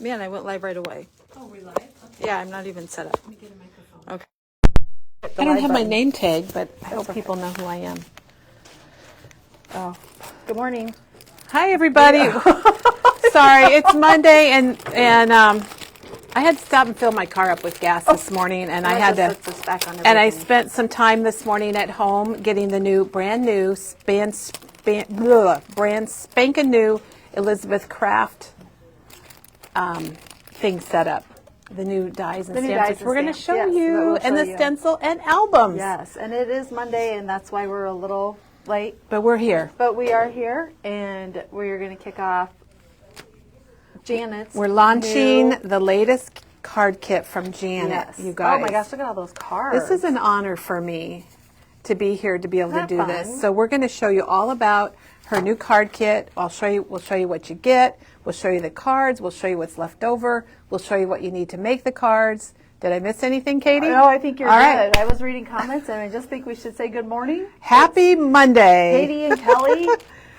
Man, I went live right away. Oh, we live? Okay. Yeah, I'm not even set up. Let me get a microphone. Okay. I don't have my name tag, but I hope people know who I am. Oh, Good morning. hi everybody. Sorry, it's Monday, and I had to stop and fill my car up with gas this morning, and I had to. And I spent some time this morning at home getting the brand spanking new Elizabeth Craft thing set up. The new dies and stamps. We're going to show you, and the stencil and albums. Yes, and it is Monday, and that's why we're a little late. But we're here. But we are here, and we're going to kick off Janet's. We're launching the latest card kit from Janet, Yes. you guys. Oh my gosh, look at all those cards. This is an honor for me to be here, to be able to do fun? this. So we're going to show you all about her new card kit. We'll show you what you get. We'll show you the cards. We'll show you what's left over. We'll show you what you need to make the cards. Did I miss anything, Katie? No, I think you're all good. Right. I was reading comments, and I just think we should say good morning. Happy Monday. Katie and Kelly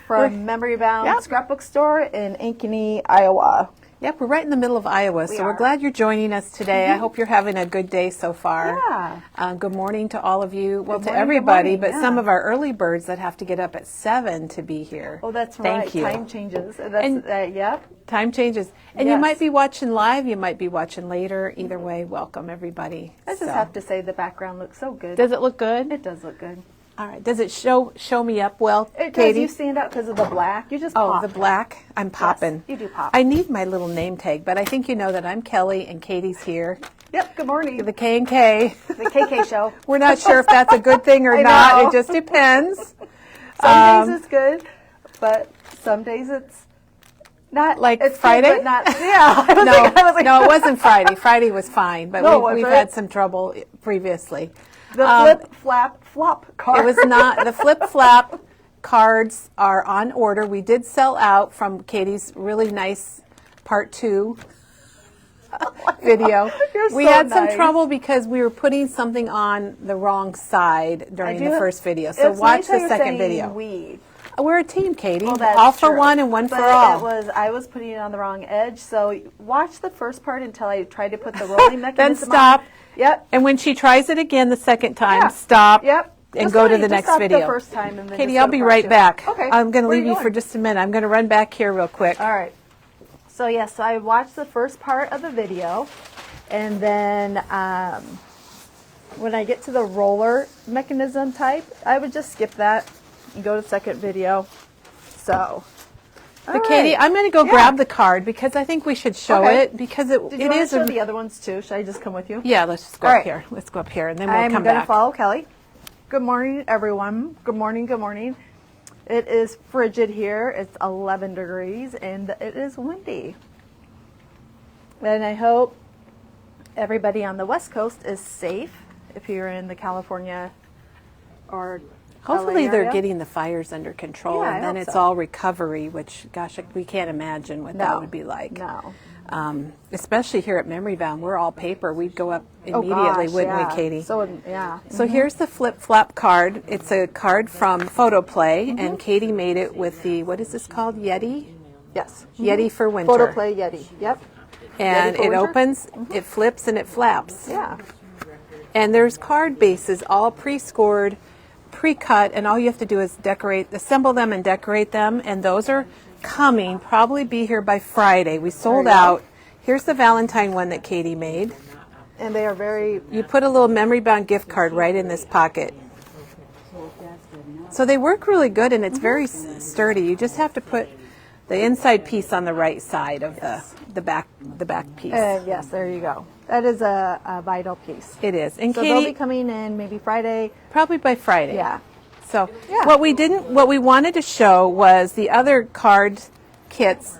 from Memory Bound Scrapbook Store in Ankeny, Iowa. Yep, we're right in the middle of Iowa, so we're glad you're joining us today. I hope you're having a good day so far. Yeah. Good morning to all of you. Well, Good to morning, everybody, good morning, but some of our early birds that have to get up at 7 to be here. Oh, that's right. Thank you. Time changes. Yep. Time changes. And you Yes. might be watching live, you might be watching later. Either way, welcome everybody. I just have to say the background looks so good. Does it look good? It does look good. All right. Does it show me up well, It does. Katie? You stand out because of the black. You just Oh, pop. the black? I'm popping. you do pop. I need my little name tag, but I think you know that I'm Kelly and Katie's here. Yep. Good morning. The K&K. The KK show. We're not sure if that's a good thing or I not. know. It just depends. Some days it's good, but some days it's not. Like it's Friday? Good, but not. Yeah. No, it wasn't Friday. Friday was fine, but we've had some trouble previously. The flip, flap, flop card. It was not. The flip flap cards are on order. We did sell out from Katie's really nice part 2 video. You're We so had some nice. trouble because we were putting something on the wrong side during the first video. So It's watch nice how the you're second saying video. We. We're a team, Katie. Well, that's all for true. one and one but for all. I was putting it on the wrong edge. So watch the first part until I tried to put the rolling mechanism Then stop. on. Yep. And when she tries it again the second time, Yeah. stop. Yep. And Just go to funny, the just next stop video. The first time and then Katie, just I'll go be part right 2. back. Okay. I'm going to Where leave are you for going? just a minute. I'm going to run back here real quick. All right. So yes, so I watched the first part of the video, and then when I get to the roller mechanism type, I would just skip that and go to the second video. So. But Katie, I'm going to go grab the card because I think we should show it because Did you it want is to show the other ones too? Should I just come with you? Yeah, let's just go All up right. here. Let's go up here and then we'll I'm come going to back. follow Kelly. Good morning, everyone. Good morning. Good morning. It is frigid here. It's 11 degrees and it is windy. And I hope everybody on the West Coast is safe if you're in the California or Hopefully LA they're area. getting the fires under control Yeah, I and then hope it's so. all recovery, which, gosh, we can't imagine what that would be like. No. Especially here at Memory Bound, we're all paper. We'd go up Oh, immediately, gosh, wouldn't yeah. we, Katie? So, yeah. So here's the flip flop card. It's a card from Photoplay, and Katie made it with the, what is this called? Yeti? Yes. Yeti for winter. Photoplay Yeti. Yep. And Yeti for it winter? opens, it flips, and it flaps. Yeah. And there's card bases all pre-scored, pre-cut, and all you have to do is assemble them and decorate them, and those are coming, probably be here by Friday. We sold out. Here's the Valentine one that Katie made. And they are very. You put a little Memory Bound gift card right in this pocket. So they work really good, and it's very sturdy. You just have to put the inside piece on the right side of the back piece. Yes, there you go. That is a vital piece. It is. And So Katie, they'll be coming in maybe Friday. probably by Friday. Yeah. So Yeah. what we wanted to show was the other card kits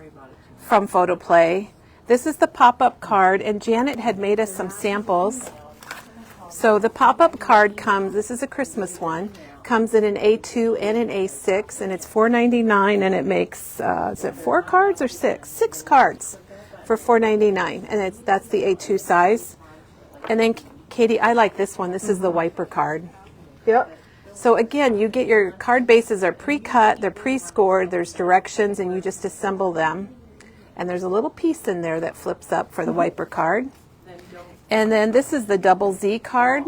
from Photoplay. This is the pop-up card, and Janet had made us some samples. So the pop-up card comes, this is a Christmas one, comes in an A2 and an A6, and it's $4.99, and it makes, is it 4 cards or 6? 6 cards for $4.99, and that's the A2 size. And then, Katie, I like this one. This is the wiper card. Yep. So again, you get your card bases are pre-cut, they're pre-scored, there's directions, and you just assemble them. And there's a little piece in there that flips up for the wiper card. And then this is the double Z card.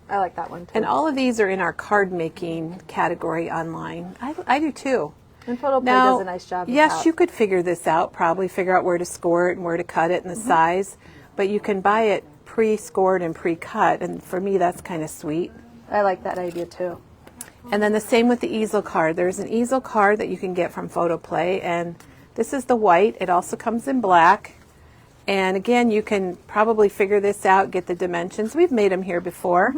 I like that one too. And all of these are in our card making category online. I do too. And Photo Play does a nice job. Yes, you could figure this out, probably figure out where to score it and where to cut it and the size. But you can buy it pre-scored and pre-cut. And for me, that's kind of sweet. I like that idea too. And then the same with the easel card. There's an easel card that you can get from Photo Play. And this is the white. It also comes in black. And again, you can probably figure this out, get the dimensions. We've made them here before.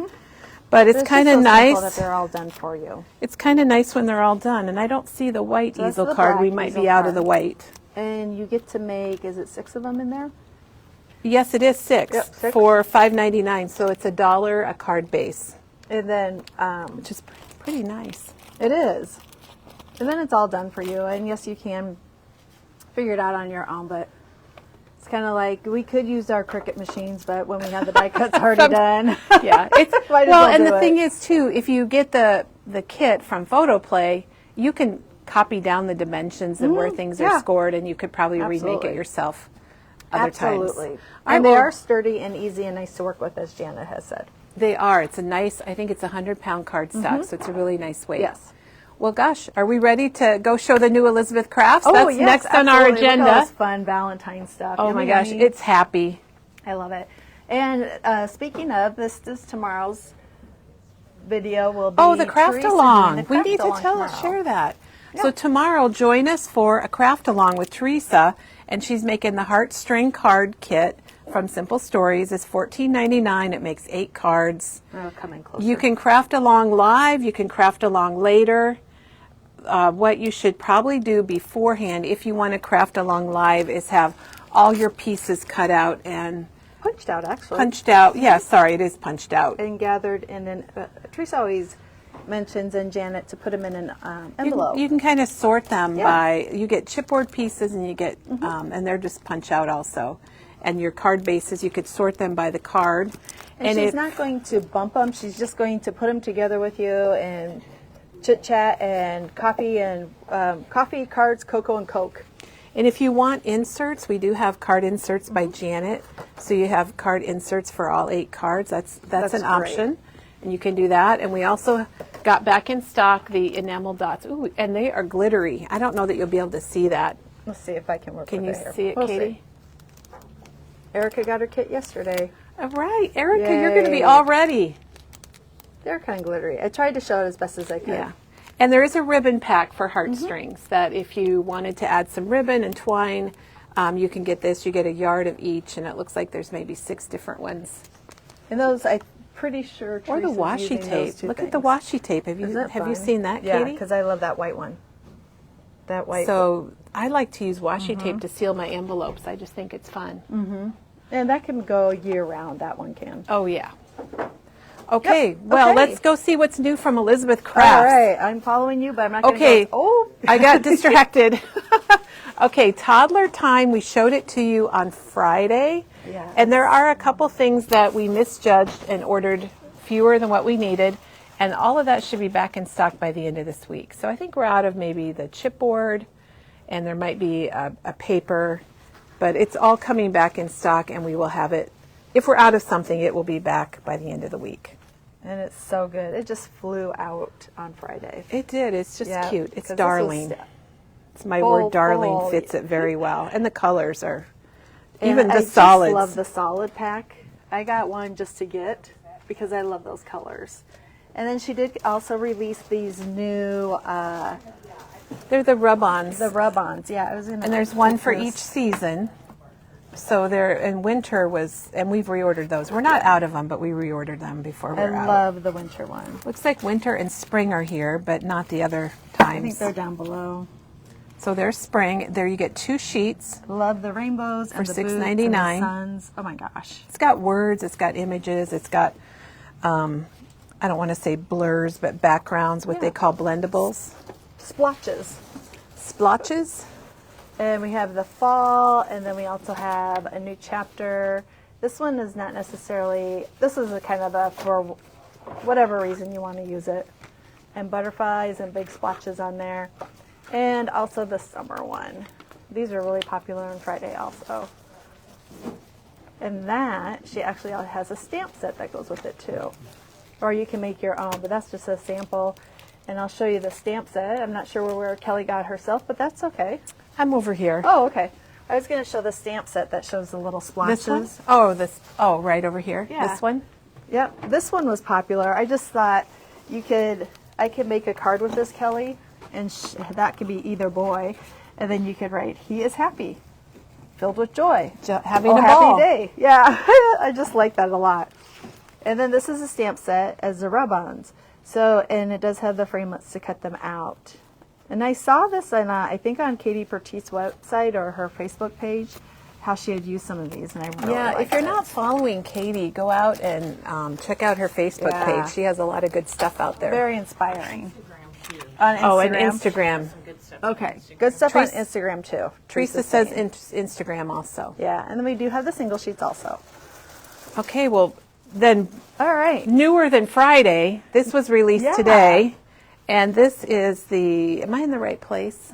But it's kind of nice that they're all done for you. It's kind of nice when they're all done. And I don't see the white easel card. We might be out of the white. And you get to make, is it 6 of them in there? Yes, it is 6, Yep, 6. for $5.99. So it's $1 a card base, And then, which is pretty nice. it is. And then it's all done for you. And yes, you can figure it out on your own, but it's kind of like we could use our Cricut machines, but when we have the die cuts already done. Yeah, it's Might as well, well and do the it. thing is too, if you get the kit from Photo Play, you can copy down the dimensions and where things are yeah. scored, and you could probably remake Absolutely. it yourself other times. Absolutely. I And they will- are sturdy and easy and nice to work with, as Janet has said. They are. It's a nice. I think it's 100-pound cardstock, so it's a really nice weight. Yes. Well, gosh, are we ready to go show the new Elizabeth crafts? That's yes, next on our absolutely. Look at all agenda. this fun Valentine stuff. Oh Yummy, my gosh, yummy. it's happy. I love it. And speaking of, this is tomorrow's video will be Oh, the craft Teresa doing along. the We craft need to along tomorrow. share that. So tomorrow, join us for a craft along with Teresa, and she's making the heartstring card kit from Simple Stories. It's $14.99. It makes 8 cards. Oh, coming closer. You can craft along live. You can craft along later. What you should probably do beforehand, if you want to craft along live, is have all your pieces cut out and punched out, actually. punched out. Yeah, sorry, it is punched out. And gathered in an, Teresa always mentions, and Janet, to put them in an envelope. You can kind of sort them Yeah. by, you get chipboard pieces and you get, and they're just punch out also. And your card bases, you could sort them by the card. and she's not going to bump them. She's just going to put them together with you and chit chat and coffee, cards, cocoa, and Coke. And if you want inserts, we do have card inserts by Janet. So you have card inserts for all 8 cards. That's That's an great. option. And you can do that. And we also got back in stock the enamel dots. Ooh, and they are glittery. I don't know that you'll be able to see that. Let's see if I can work Can you with it here. see it, We'll Katie? see. Erica got her kit yesterday. All right, Erica, you're going to be Yay. all ready. They're kind of glittery. I tried to show it as best as I could. Yeah. And there is a ribbon pack for heartstrings that if you wanted to add some ribbon and twine, you can get this. You get a yard of each, and it looks like there's maybe 6 different ones. And those, I'm pretty sure Or the Teresa's washi using tape. those two Look at things. the washi tape. Have Isn't you that have you fun? seen that, Yeah, Katie? because I love that white one. That white. So I like to use washi tape to seal my envelopes. I just think it's fun. And that can go year round. That one can. Oh yeah. Okay. Well, okay. let's go see what's new from Elizabeth Crafts. All right, I'm following you, but I'm not going to Okay. go. Oh, I got distracted. Okay, toddler time. We showed it to you on Friday. Yes. And there are a couple things that we misjudged and ordered fewer than what we needed. And all of that should be back in stock by the end of this week. So I think we're out of maybe the chipboard, and there might be a paper, but it's all coming back in stock, and we will have it. If we're out of something, it will be back by the end of the week. and it's so good. It just flew out on Friday. It did. It's just Yeah, cute. 'cause It's this was darling. It's my full, word, darling, full. fits it very well. And the colors are, And even the I solids. just love the solid pack. I got one just to get because I love those colors. And then she did also release these new They're the rub-ons. the rub-ons. Yeah, I was in. And there's one for each season. So there, and winter was, and we've reordered those. We're not out of them, but we reordered them before I we're out. love the winter one. Looks like winter and spring are here, but not the other I think times. they're down below. So there's spring. There you get 2 sheets. Love the rainbows and the boots and the $6.99. suns. Oh my gosh. It's got words, it's got images, it's got, I don't want to say blurs, but backgrounds, what they call blendables. Splotches. Splotches. And we have the fall, and then we also have a new chapter. This one is not necessarily, this is a kind of a, for whatever reason you want to use it. And butterflies and big splotches on there. And also the summer one. These are really popular on Friday also. And that, she actually has a stamp set that goes with it too. Or you can make your own, but that's just a sample. And I'll show you the stamp set. I'm not sure where Kelly got herself, but that's okay. I'm over here. Oh, okay. I was going to show the stamp set that shows the little splotches. This one? Oh, right over here. Yeah. This one? Yep. This one was popular. I just thought I could make a card with this, Kelly, and that could be either boy. And then you could write, "He is happy, filled with joy, having a ball." happy day." Yeah, I just like that a lot. And then this is a stamp set as the rub-ons. So, and it does have the framelits to cut them out. And I saw this on, I think on Katie Pertice's website or her Facebook page, how she had used some of these, and I really like if you're it. not following Katie, go out and check out her Facebook Yeah. page. She has a lot of good stuff out there. Very inspiring. On Instagram. Oh, and Instagram. Okay, good stuff Teresa- on Instagram too. Teresa says Instagram also. Yeah, and then we do have the single sheets also. Okay, well, then All right. newer than Friday, this was released Yeah. today. And this is am I in the right place?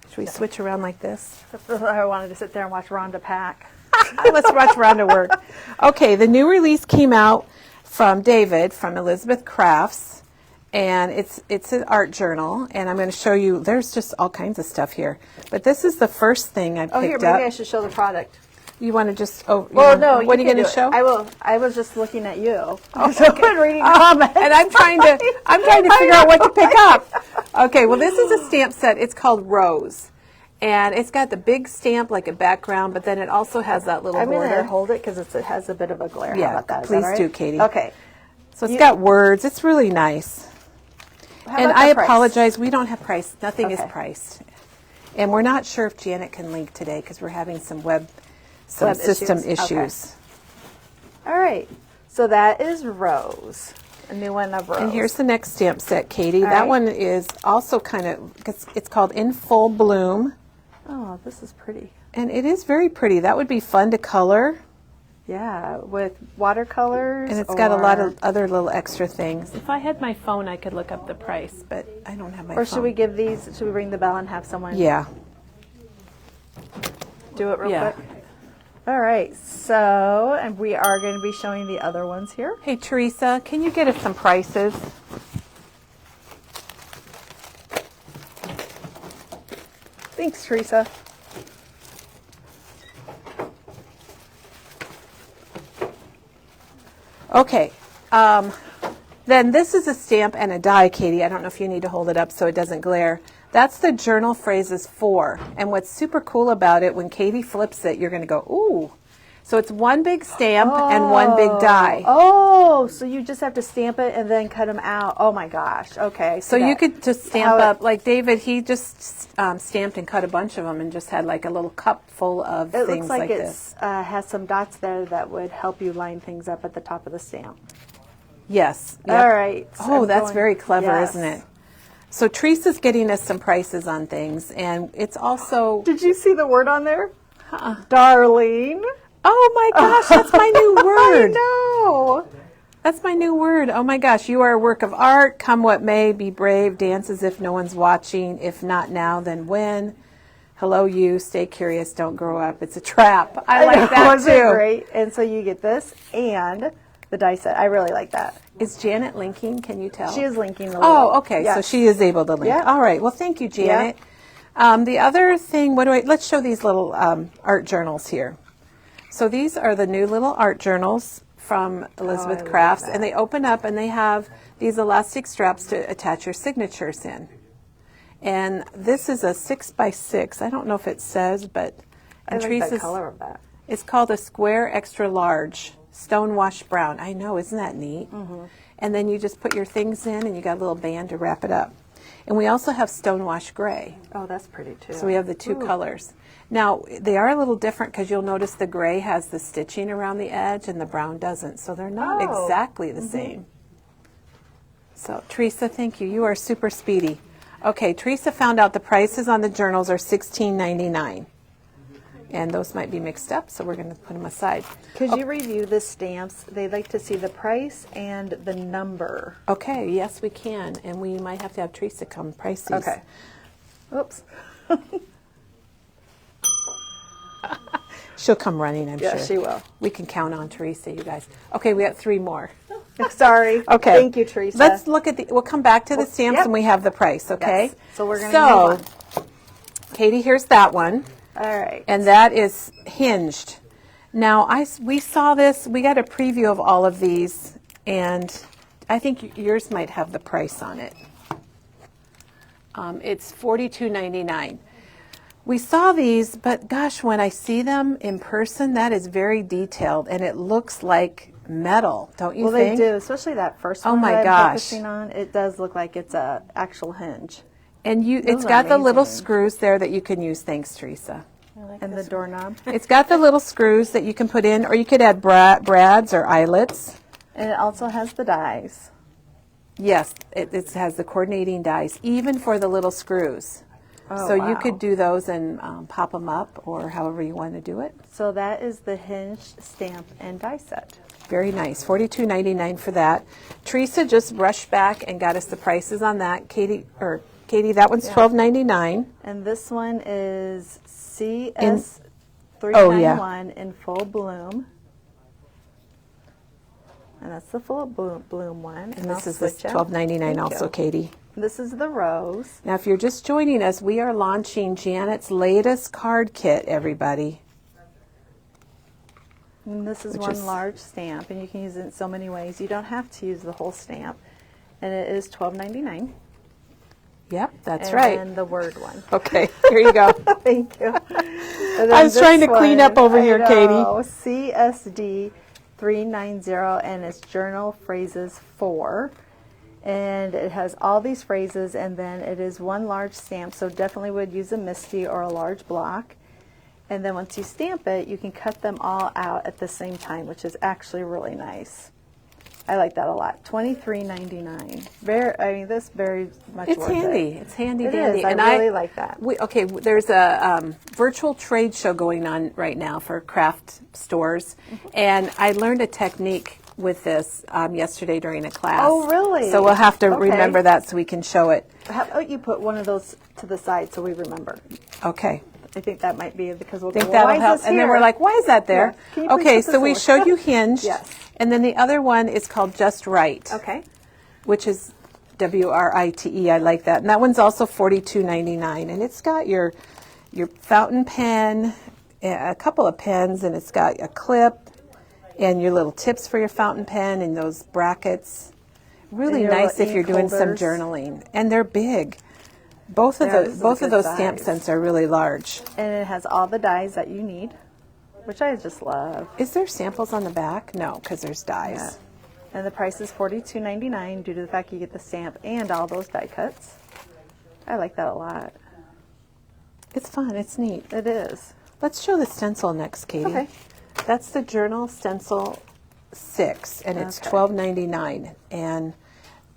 Should we switch around like this? I wanted to sit there and watch Rhonda pack. Let's watch Rhonda work. Okay, the new release came out from David from Elizabeth Crafts, and it's an art journal, and I'm going to show you. There's just all kinds of stuff here, but this is the first thing I picked Oh, here, up. maybe I should show the product. You want to just? Well, no. What are you can going to do it. show? I will. I was just looking at you. Oh, So okay. I'm reading comments. And I'm trying to figure out what to pick up. Okay, well, this is a stamp set. It's called Rose. And it's got the big stamp like a background, but then it also has that little I'm going border. to hold it because it has a bit of a glare. Yeah, How about that? Is please that all right? do, Katie. Okay. So it's got words. It's really nice. How And about I the price? apologize. We don't have price. Nothing is Okay. priced. And we're not sure if Janet can link today because we're having some system issues. Okay. issues. All right. So that is Rose. A new one of Rose. And here's the next stamp set, Katie. All That right. one is also kind of, it's called In Full Bloom. Oh, this is pretty. And it is very pretty. That would be fun to color. Yeah, with watercolors. And it's got a lot or- of other little extra things. If I had my phone, I could look up the price, but I don't have my phone. Or should we give these? Should we ring the bell and have someone Yeah. do it real Yeah. quick? All right. So, and we are going to be showing the other ones here. Hey, Teresa, can you get us some prices? Thanks, Teresa. Okay. Then this is a stamp and a die, Katie. I don't know if you need to hold it up so it doesn't glare. That's the Journal Phrases 4. And what's super cool about it, when Katie flips it, you're going to go, ooh. So it's one big stamp and one big die. Oh, so you just have to stamp it and then cut them out. Oh my gosh. Okay. So you could just stamp how it- up, like David, he just stamped and cut a bunch of them and just had like a little cup full of It things looks like this. it's has some dots there that would help you line things up at the top of the stamp. Yes. Yep. All right. So Oh, I'm that's going- very clever, Yes. isn't it? So Teresa's getting us some prices on things, and it's also, Did you see the word on there? Darling. oh my gosh, that's my new I word. know. That's my new word. Oh my gosh, you are a work of art. Come what may, be brave, dance as if no one's watching. If not now, then when? Hello, you. Stay curious. Don't grow up. It's a trap. I like that Wasn't it too. great? And so you get this and the die set. I really like that. Is Janet linking? Can you tell? She is linking the Oh, little- okay. Yes. So she is able to link. Yeah. All right. Well, thank you, Janet. The other thing, let's show these little art journals here. So these are the new little art journals from Elizabeth love Crafts, that. and they open up and they have these elastic straps to attach your signatures in. And this is a 6x6. I don't know if it says, but I like the Teresa's- color of that. it's called a square extra large stonewash brown. I know, isn't that neat? Mm-hmm. And then you just put your things in and you got a little band to wrap it up. And we also have stonewash gray. Oh, that's pretty too. So we have the two colors. Now, they are a little different because you'll notice the gray has the stitching around the edge and the brown doesn't. So they're not Oh. exactly the same. So, Teresa, thank you. You are super speedy. Okay, Teresa found out the prices on the journals are $16.99. And those might be mixed up, so we're going to put them aside. Could you review the stamps? They'd like to see the price and the number. Okay, yes, we can. And we might have to have Teresa come price these. Okay. Oops. She'll come running, I'm Yeah, sure. she will. We can count on Teresa, you guys. Okay, we got 3 more. Sorry. Okay. Thank you, Teresa. Let's look at we'll come back to the stamps yep. and we have the price, okay? Yes. So we're going to move on. Katie, here's that one. All right. And that is hinged. Now, we saw this. We got a preview of all of these, and I think yours might have the price on it. It's $42.99. We saw these, but gosh, when I see them in person, that is very detailed, and it looks like metal, don't you think? Well, they do, especially that first one. Oh my that gosh. I'm focusing on. It does look like it's a actual hinge. And Those it's are got the little amazing. screws there that you can use. Thanks, Teresa. And the doorknob. It's got the little screws that you can put in, or you could add brads or eyelets. And it also has the dies. Yes, it has the coordinating dies, even for the little screws. Oh, so wow. you could do those and pop them up, or however you want to do it. So that is the hinged stamp and die set. Very nice. $42.99 for that. Teresa just rushed back and got us the prices on that. Katie, that one's $12.99. And this one is CS391 in full bloom. And that's the full bloom one. And this is the $12.99 also, Katie. This is the rose. Now, if you're just joining us, we are launching Janet's latest card kit, everybody. And this is one large stamp, and you can use it in so many ways. You don't have to use the whole stamp. And it is $12.99. Yep, that's right. And the word one. Okay, here you go. Thank you. I was trying to clean up over here, Katie. CSD 390, and it's Journal Phrases 4. And it has all these phrases, and then it is one large stamp, so definitely would use a MISTI or a large block. And then once you stamp it, you can cut them all out at the same time, which is actually really nice. I like that a lot. $23.99. This very much It's worth handy. it. It's handy It dandy. is. I And really like that. There's a virtual trade show going on right now for craft stores, and I learned a technique with this yesterday during a class. Oh, really? So we'll have to Okay. remember that so we can show it. How about you put one of those to the side so we remember? Okay. I think that might be because we'll I think go, well, that'll why help. is this And then here? we're like, why is that there? Yeah. Can you please Okay, put so this we over? showed you hinged. Yes. And then the other one is called Just Right. Okay. Which is WRITE. I like that. And that one's also $42.99. And it's got your fountain pen, a couple of pens, and it's got a clip and your little tips for your fountain pen and those brackets. Really your nice little if you're ink doing some holders. Both of Yeah, this is a those good stamp size. sets are really large. And it has all the dies that you need, which I just love. Is there samples on the back? No, because there's dies. Yeah. And the price is $42.99 due to the fact you get the stamp and all those die cuts. I like that a lot. It's fun. It's neat. It is. Let's show the stencil next, Katie. Okay. That's the Journal Stencil 6, and it's Okay. $12.99. And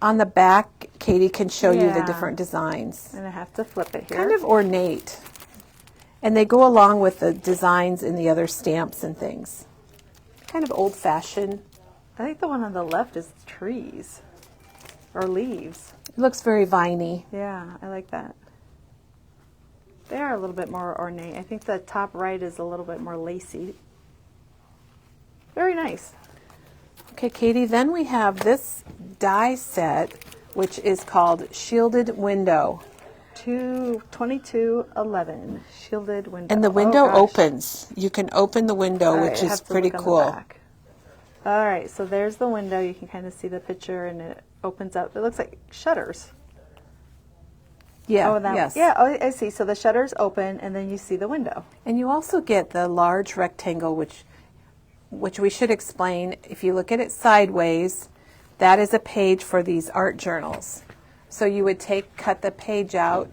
on the back, Katie can show you the Yeah. different designs. And I have to flip it here. Kind of ornate. And they go along with the designs in the other stamps and things. Kind of old-fashioned. I think the one on the left is trees or leaves. It looks very viney. Yeah, I like that. They are a little bit more ornate. I think the top right is a little bit more lacy. Very nice. Okay, Katie, then we have this die set, which is called Shielded Window. 2211 shielded window. And the window Oh, gosh. opens. You can open the window, All right, which I is have to pretty look on the cool. back. All right, so there's the window. You can kind of see the picture, and it opens up. It looks like shutters. Yeah, Oh, that, yes. Yeah, oh, I see. So the shutters open, and then you see the window. And you also get the large rectangle, which we should explain. If you look at it sideways, that is a page for these art journals. So you would cut the page out,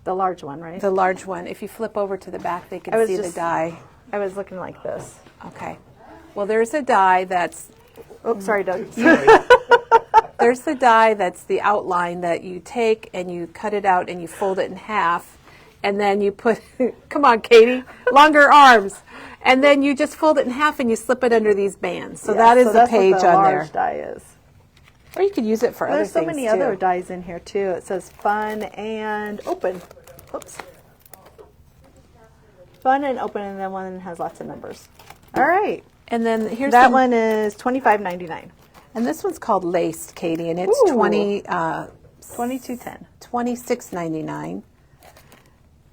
The large one, right? the large one. If you flip over to the back, they I can was see the just- die. I was looking like this. Okay. Well, there's a die that's Oops, sorry, Doug. There's the die that's the outline that you take and you cut it out and you fold it in half, and then you put, come on, Katie, longer arms, and then you just fold it in half and you slip it under these bands. So that is the that's page what the on large there. die is. Or you could use it for other There's so things many too. other dies in here too. It says fun and open. Oops. fun and open, and then one has lots of numbers. All right. And then here's That one is $25.99. And this one's called Laced, Katie, and it's Ooh. $22.10. $26.99.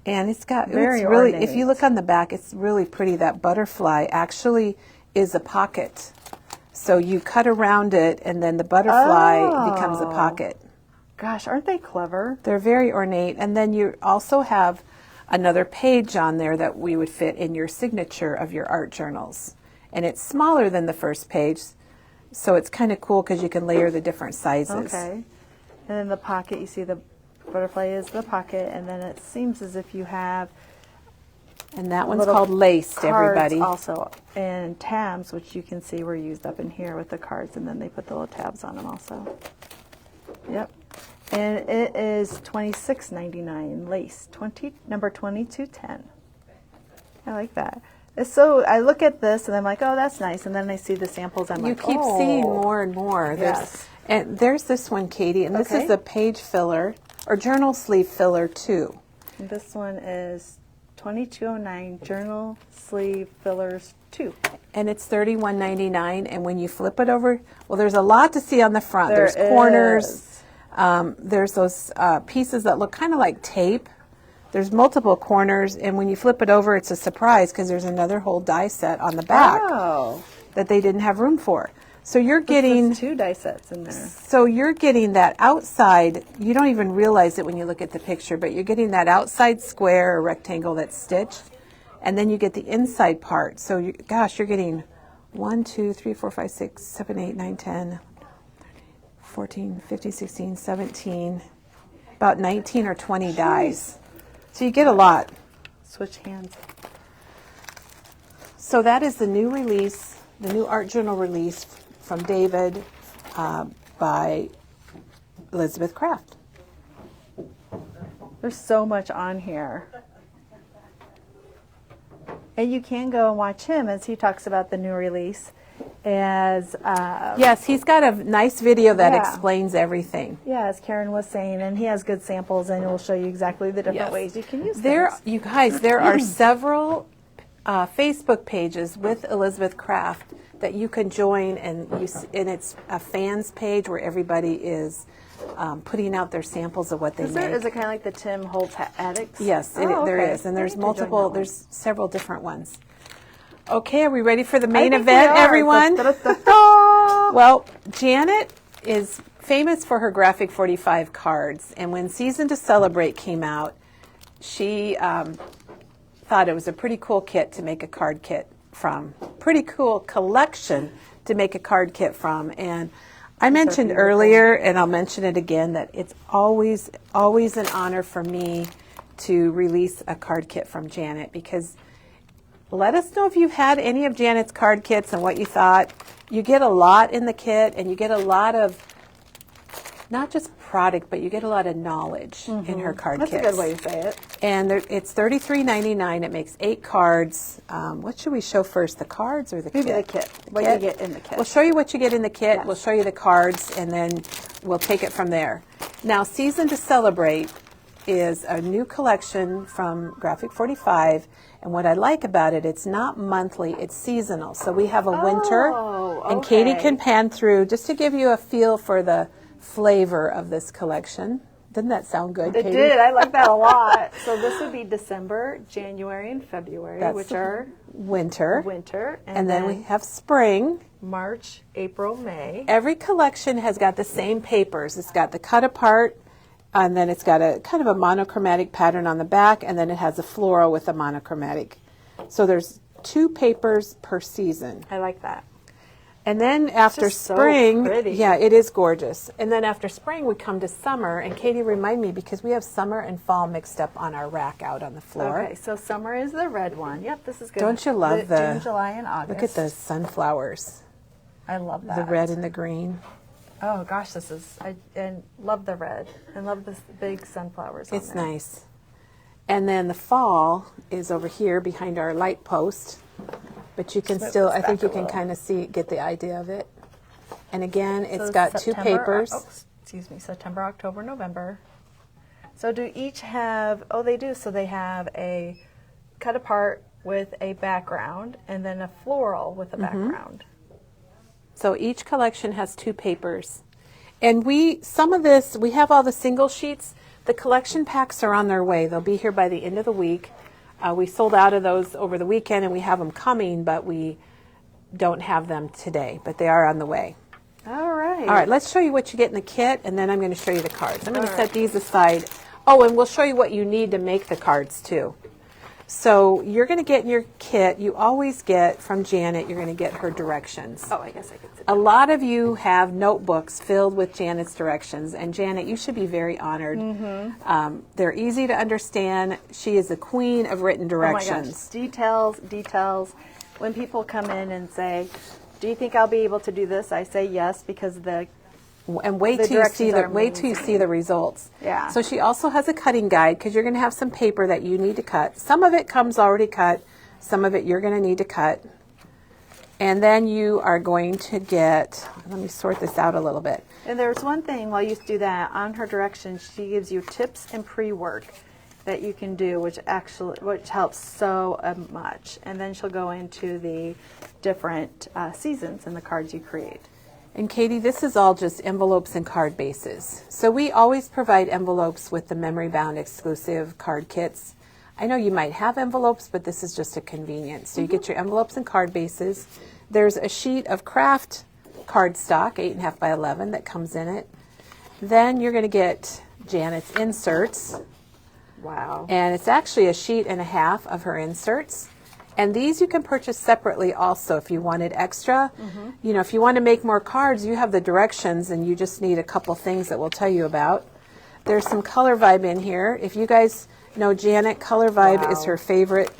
And it's got Very it's really. ornate. If you look on the back, it's really pretty. That butterfly actually is a pocket. So you cut around it, and then the butterfly becomes a pocket. Gosh, aren't they clever? They're very ornate. And then you also have another page on there that we would fit in your signature of your art journals. And it's smaller than the first page, so it's kind of cool because you can layer the different sizes. Okay. And then the pocket, you see the butterfly is the pocket, and then it seems as if you have And that one's little called Laced, cards everybody. also, and tabs, which you can see were used up in here with the cards, and then they put the little tabs on them also. Yep. And it is $26.99 lace, number 2210. I like that. It's so, I look at this and I'm like, oh, that's nice, and then I see the samples. I'm You like, keep oh. seeing more and more. Yes. And there's this one, Katie, and this Okay. is a page filler or journal sleeve filler too. And this one is 2209 journal sleeve fillers 2. And it's $31.99. And when you flip it over, well, there's a lot to see on the front. There There's corners. is. There's those pieces that look kind of like tape. There's multiple corners, and when you flip it over, it's a surprise because there's another whole die set on the back Oh. that they didn't have room for. So you're getting There's 2 die sets in there. So you're getting that outside, you don't even realize it when you look at the picture, but you're getting that outside square or rectangle that's stitched, and then you get the inside part. So, gosh, you're getting 1, 2, 3, 4, 5, 6, 7, 8, 9, 10, 14, 15, 16, 17, about 19 or 20 dies. So you get a lot. Switch hands. So that is the new release, the new art journal release from David by Elizabeth Craft. There's so much on here. And you can go and watch him as he talks about the new release. As Yes, he's got a nice video that Yeah. explains everything. yeah, as Karen was saying, and he has good samples, and he'll show you exactly the different Yes. ways you can use There, things. you guys, there are several Facebook pages with Elizabeth Craft that you can join, and and it's a fans page where everybody is putting out their samples of what they make. Is it kind of like the Tim Holtz Addicts? Yes, Oh, there okay. is, and I there's need to join that multiple. one. There's several different ones. Okay, are we ready for the I main think we event, are. everyone? Da-da-da-da. Well, Janet is famous for her Graphic 45 cards, and when Season to Celebrate came out, she thought it was a pretty cool kit to make a card kit from. Pretty cool collection to make a card kit from. And I mentioned beautiful. earlier, and I'll mention it again, that it's always an honor for me to release a card kit from Janet, because let us know if you've had any of Janet's card kits and what you thought. You get a lot in the kit, and you get a lot of not just product, but you get a lot of knowledge in her card That's kits. a good way to say it. And it's $33.99. It makes 8 cards. What should we show first, the cards or the Maybe kit? the kit. What you get in the kit. We'll show you what you get in the kit. Yes. We'll show you the cards, and then we'll take it from there. Now, Season to Celebrate is a new collection from Graphic 45, and what I like about it, it's not monthly, it's seasonal. So we have a winter, and Katie okay. can pan through just to give you a feel for the flavor of this collection. Didn't that sound good, It Katie? did. I like that a lot. So this would be December, January, and February, That's which are winter. winter. And then we have spring. March, April, May. Every collection has got the same papers. It's got the cut apart, and then it's got a kind of a monochromatic pattern on the back, and then it has a floral with a monochromatic. So there's 2 papers per season. I like that. And then after just so spring, pretty. yeah, it is gorgeous. And then after spring, we come to summer. And Katie, remind me, because we have summer and fall mixed up on our rack out on the floor. Okay, so summer is the red one. Yep, this is good. Don't you love the June, July, and August. Look at the sunflowers, I love that. the red and the green. Oh gosh, this is. I love the red. I love this big sunflowers. It's on there. nice. And then the fall is over here behind our light post. But you can Move still, this I think back you a can little. kind of get the idea of it. And again, it's So got 2 September, papers. Excuse me, September, October, November. So do each have, oh, they do. So they have a cut apart with a background, and then a floral with a background. So each collection has 2 papers. And we have all the single sheets. The collection packs are on their way. They'll be here by the end of the week. We sold out of those over the weekend, and we have them coming, but we don't have them today. But they are on the way. All right. All right, let's show you what you get in the kit, and then I'm going to show you the cards. I'm going to set these aside. Oh, and we'll show you what you need to make the cards, too. So you're going to get in your kit, you always get from Janet, you're going to get her directions. Oh, I guess I could sit A down. lot of you have notebooks filled with Janet's directions, and Janet, you should be very honored. They're easy to understand. She is the queen of written Oh my gosh. directions. Details. When people come in and say, do you think I'll be able to do this? I say yes, because And wait The till you see directions are wait till you see the results. Yeah. So she also has a cutting guide, because you're going to have some paper that you need to cut. Some of it comes already cut. Some of it you're going to need to cut. And then you are going to get, let me sort this out a little bit. And there's one thing while you do that, on her directions, she gives you tips and pre-work that you can do, which helps so much. And then she'll go into the different seasons in the cards you create. And Katie, this is all just envelopes and card bases. So we always provide envelopes with the memory bound exclusive card kits. I know you might have envelopes, but this is just a convenience. So you get your envelopes and card bases. There's a sheet of craft cardstock, 8.5 by 11, that comes in it. Then you're going to get Janet's inserts. Wow. And it's actually a sheet and a half of her inserts. And these you can purchase separately also if you wanted extra. You know, if you want to make more cards, you have the directions and you just need a couple things that we'll tell you about. There's some Color Vibe in here. If you guys know Janet, Color Vibe is her favorite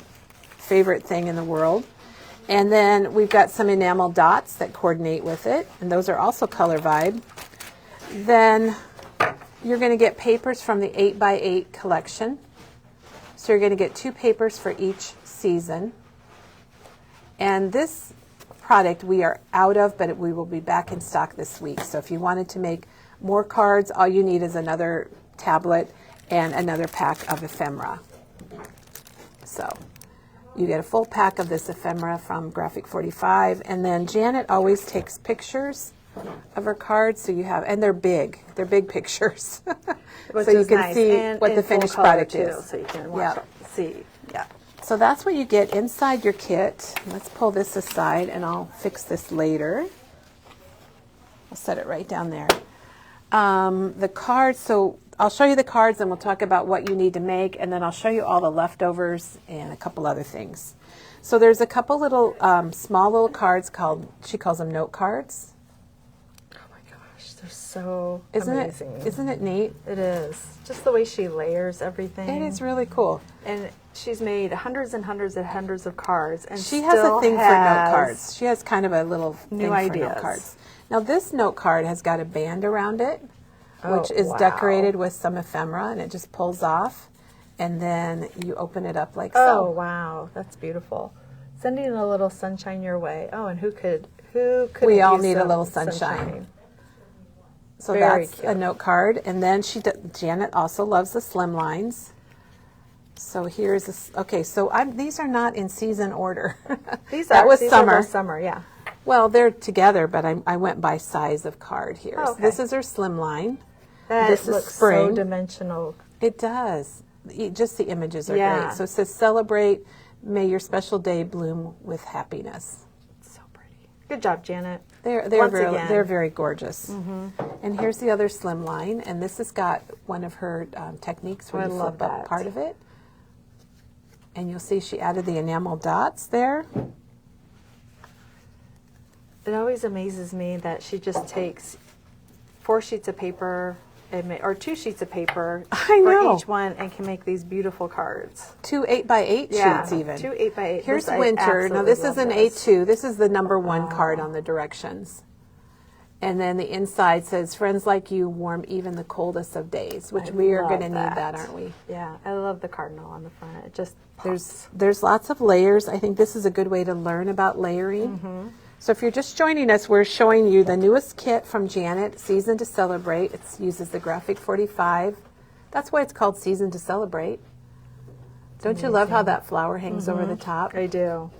thing in the world. And then we've got some enamel dots that coordinate with it, and those are also Color Vibe. Then you're going to get papers from the 8x8 collection. So you're going to get 2 papers for each season. And this product we are out of, but we will be back in stock this week. So if you wanted to make more cards, all you need is another tablet and another pack of ephemera. So you get a full pack of this ephemera from Graphic 45. And then Janet always takes pictures of her cards, so you have, and they're big pictures. Which so you is can nice. see And what the in full finished color, product too, is. so you can watch see. Yeah. So that's what you get inside your kit. Let's pull this aside and I'll fix this later. I'll set it right down there. The cards, so I'll show you the cards and we'll talk about what you need to make, and then I'll show you all the leftovers and a couple other things. So there's a couple little small little cards she calls them note cards. Oh my gosh, they're so Isn't amazing. Isn't it neat? It is. Just the way she layers everything. It is really cool. And she's made hundreds and hundreds and hundreds of cards, and She has a thing for note cards. She has kind of a little new thing for ideas. note cards. Now this note card has got a band around it, which Oh, is wow. decorated with some ephemera, and it just pulls off, and then you open it up like Oh so. wow, that's beautiful. Sending a little sunshine your way. Oh, and who could We all use need a some little sunshine. So Very that's cute. a note card, and then Janet also loves the slim lines. So here's this. Okay, so these are not in season order. These that was these summer. Are summer, yeah. Well, they're together, but I went by size of card here. Oh, So okay. this is her slim line. That This is looks spring. so dimensional. It does. Just the images are Yeah. great. So it says, celebrate, may your special day bloom with happiness. So pretty. Good job, Janet. They're Once very, again. they're very gorgeous. And here's the other slim line, and this has got one of her techniques where I you love flip up that. part of it. And you'll see she added the enamel dots there. It always amazes me that she just takes 4 sheets of paper or 2 sheets of paper I know. for each one and can make these beautiful cards. 2 8x8 Yeah, sheets even. 2 8x8. Here's This, I winter. Now absolutely this is love an this. A2. This is the number 1 card on the directions. And then the inside says, friends like you warm even the coldest of days, which I we are going to love need that, aren't we? Yeah, I love the cardinal on the front. It just pops. There's lots of layers. I think this is a good way to learn about layering. So if you're just joining us, we're showing you the newest kit from Janet, Season to Celebrate. It uses the Graphic 45. That's why it's called Season to Celebrate. Don't you love how that flower hangs over the top? I do.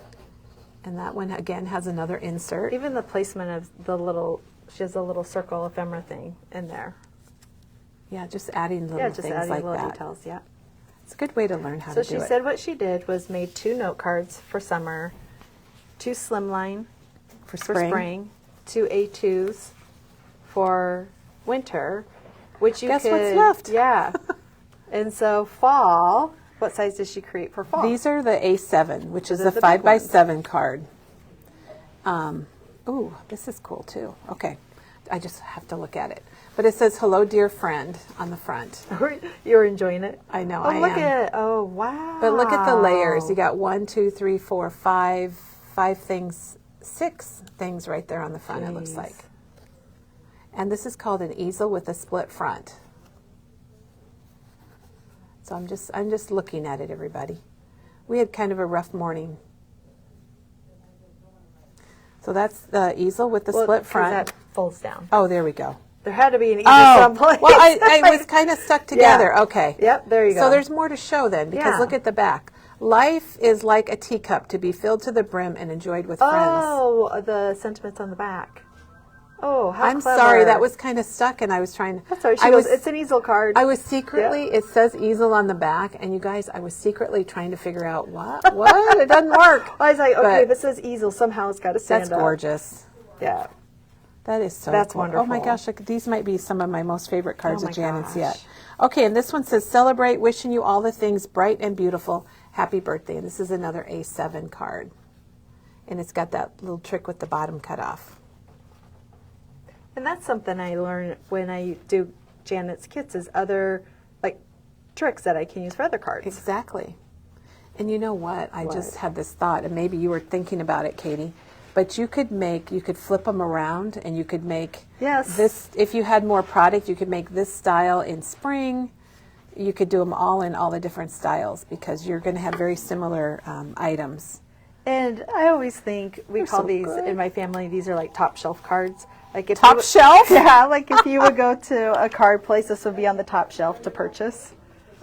And that one, again, has another insert. Even the placement of the little, she has a little circle ephemera thing in there. Yeah, just adding little Yeah, just things adding like little that. details, yeah. It's a good way to learn how So to do she it. said what she did was made 2 note cards for summer, 2 slimline for for spring. spring, 2 A2s for winter, which you Guess could, what's left? Yeah. And so fall, what size does she create for fall? These are the A7, which is Those a are the big 5x7 card. Ooh, this is cool too. Okay, I just have to look at it. But it says, hello, dear friend, on the front. You're enjoying it? I know, Oh, I look am. at it. Oh, wow. But look at the layers. You got 1, 2, 3, 4, 5 things, 6 things right there on the front, it looks Jeez. like. And this is called an easel with a split front. So I'm just looking at it, everybody. We had kind of a rough morning. So that's the easel with the split 'cause front. that folds down. Oh, there we go. There had to be an easel Oh, someplace. well, I was kind of stuck together. Yeah. Okay. Yep, there you go. So there's more to show then, because Yeah. look at the back. Life is like a teacup to be filled to the brim and enjoyed with friends. Oh, the sentiments on the back. Oh, how I'm clever. sorry, that was kind of stuck, and I was trying. That's all right. She I goes, was, it's an easel card. I was secretly. It says easel on the back, and you guys, I was secretly trying to figure out what. It doesn't work. I was like, okay, But if it says easel, somehow it's got to stand That's up. gorgeous. Yeah. That is so That's cool. Oh my wonderful. gosh, look, these might be some of my most favorite cards Oh my of Janet's gosh. yet. Okay, and this one says, celebrate, wishing you all the things bright and beautiful. Happy birthday. And this is another A7 card. And it's got that little trick with the bottom cut off. And that's something I learn when I do Janet's kits is other like tricks that I can use for other cards. Exactly. And you know what? I just had this thought, and maybe you were thinking about it, Katie. But you could flip them around, and you could make Yes. this, if you had more product, you could make this style in spring. You could do them all in all the different styles, because you're going to have very similar items. And I always think we call so these good. in my family, these are like top shelf cards. Like if Top you, shelf? Yeah, like if you would go to a card place, this would be on the top shelf to purchase.